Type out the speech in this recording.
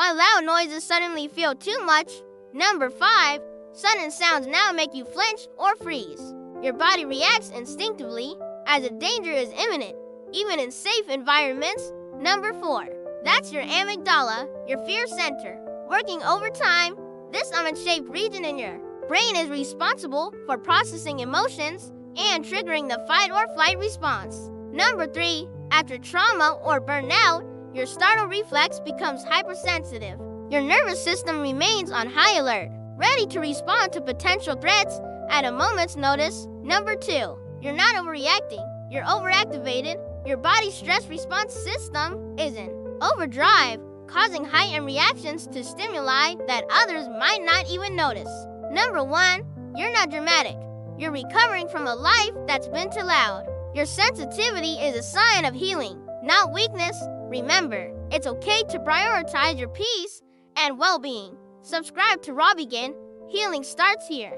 Why loud noises suddenly feel too much. Number 5. Sudden sounds now make you flinch or freeze. Your body reacts instinctively as if danger is imminent, even in safe environments. Number 4. That's your amygdala, your fear center, working overtime. This almond-shaped region in your brain is responsible for processing emotions and triggering the fight or flight response. Number 3. After trauma or burnout, your startle reflex becomes hypersensitive. Your nervous system remains on high alert, ready to respond to potential threats at a moment's notice. Number 2. You're not overreacting, you're overactivated. Your body's stress response system is in overdrive, causing heightened reactions to stimuli that others might not even notice. Number 1. You're not dramatic. You're recovering from a life that's been too loud. Your sensitivity is a sign of healing, not weakness. Remember, it's okay to prioritize your peace and well-being. Subscribe to Raw Begin. Healing starts here.